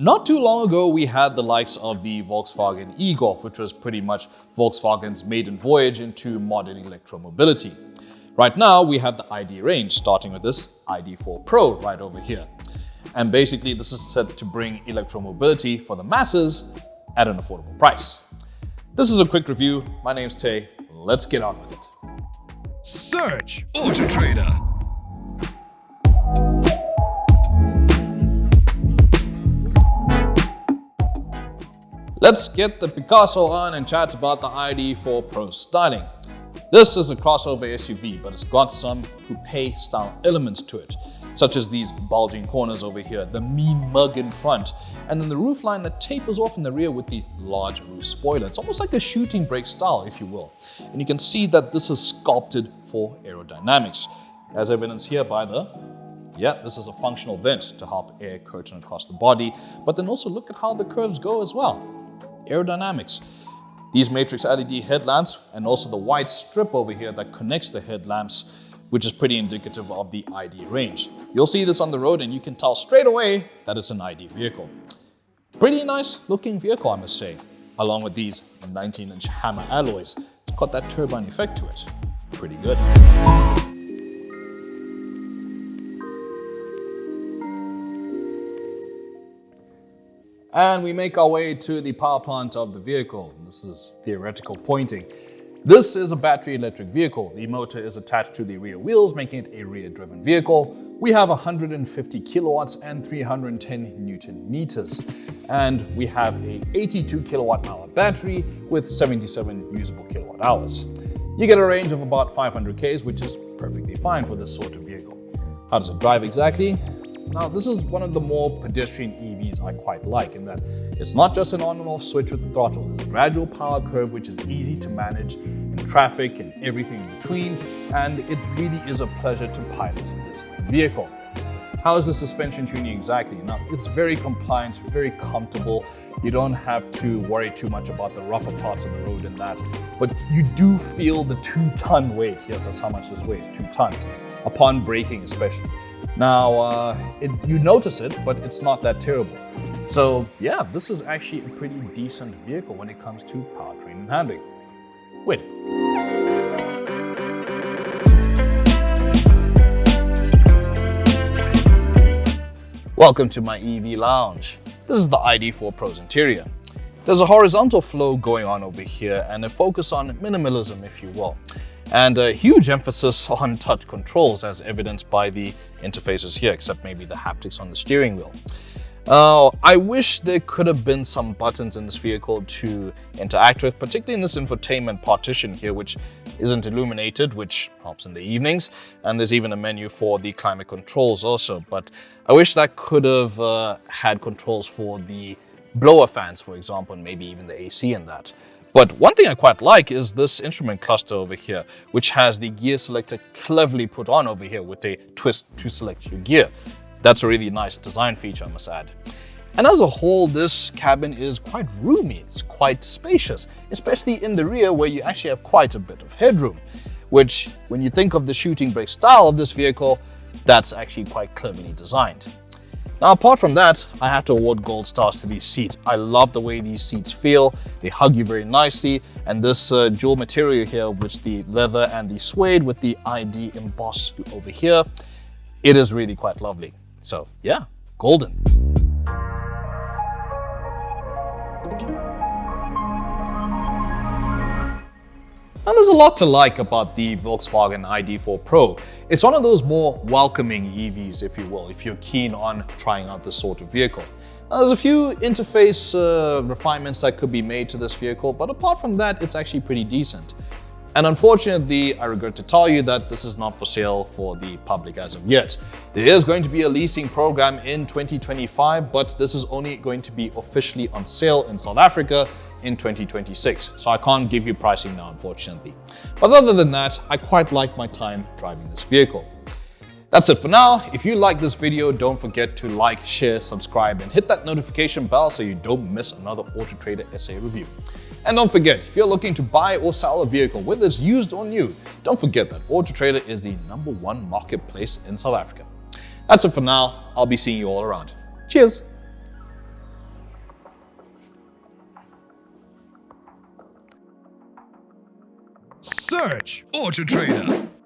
Not too long ago, we had the likes of the Volkswagen e-Golf, which was pretty much Volkswagen's maiden voyage into modern electromobility. Right now, we have the ID range, starting with this ID.4 Pro right over here. And basically, this is set to bring electromobility for the masses at an affordable price. This is a quick review. My name's Taye. Let's get on with it. Search AutoTrader. Let's get the Picasso on and chat about the ID.4 Pro styling. This is a crossover SUV, but it's got some coupe style elements to it, such as these bulging corners over here, the mean mug in front, and then the roofline that tapers off in the rear with the large roof spoiler. It's almost like a shooting brake style, if you will. And you can see that this is sculpted for aerodynamics, as evidenced here by this is a functional vent to help air curtain across the body, but then also look at how the curves go as well. Aerodynamics. These matrix LED headlamps and also the white strip over here that connects the headlamps, which is pretty indicative of the ID range. You'll see this on the road and you can tell straight away that it's an ID vehicle. Pretty nice looking vehicle, I must say, along with these 19-inch hammer alloys. It's got that turbine effect to it. Pretty good. And we make our way to the power plant of the vehicle. This is theoretical pointing. This is a battery electric vehicle. The motor is attached to the rear wheels, making it a rear-driven vehicle. We have 150 kilowatts and 310 Newton meters. And we have a 82 kilowatt hour battery with 77 usable kilowatt hours. You get a range of about 500 Ks, which is perfectly fine for this sort of vehicle. How does it drive exactly? Now, this is one of the more pedestrian EVs I quite like, in that it's not just an on and off switch with the throttle. There's a gradual power curve which is easy to manage in traffic and everything in between, and it really is a pleasure to pilot this vehicle. How is the suspension tuning exactly? Now, it's very compliant, very comfortable. You don't have to worry too much about the rougher parts of the road and that, but you do feel the 2-ton weight. Yes, that's how much this weighs, 2 tons, upon braking especially. Now, you notice it, but it's not that terrible. So yeah, this is actually a pretty decent vehicle when it comes to powertrain and handling. Win. Welcome to my EV lounge. This is the ID.4 Pro's interior. There's a horizontal flow going on over here and a focus on minimalism, if you will. And a huge emphasis on touch controls, as evidenced by the interfaces here, except maybe the haptics on the steering wheel. I wish there could have been some buttons in this vehicle to interact with, particularly in this infotainment partition here, which isn't illuminated, which helps in the evenings. And there's even a menu for the climate controls also. But I wish that could have had controls for the blower fans, for example, and maybe even the AC and that. But one thing I quite like is this instrument cluster over here, which has the gear selector cleverly put on over here with a twist to select your gear. That's a really nice design feature, I must add. And as a whole, this cabin is quite roomy. It's quite spacious, especially in the rear where you actually have quite a bit of headroom, which when you think of the shooting brake style of this vehicle, that's actually quite cleverly designed. Now, apart from that, I have to award gold stars to these seats. I love the way these seats feel. They hug you very nicely. And this dual material here, with the leather and the suede with the ID embossed over here, it is really quite lovely. So yeah, golden. Now, there's a lot to like about the Volkswagen ID.4 Pro. It's one of those more welcoming EVs, if you will, if you're keen on trying out this sort of vehicle. Now, there's a few interface refinements that could be made to this vehicle, but apart from that, it's actually pretty decent. And unfortunately, I regret to tell you that this is not for sale for the public as of yet. There is going to be a leasing program in 2025, but this is only going to be officially on sale in South Africa in 2026. So I can't give you pricing now, unfortunately. But other than that, I quite like my time driving this vehicle. That's it for now. If you like this video, don't forget to like, share, subscribe, and hit that notification bell so you don't miss another AutoTrader SA review. And don't forget, if you're looking to buy or sell a vehicle, whether it's used or new, don't forget that AutoTrader is the #1 marketplace in South Africa. That's it for now. I'll be seeing you all around. Cheers. Search AutoTrader.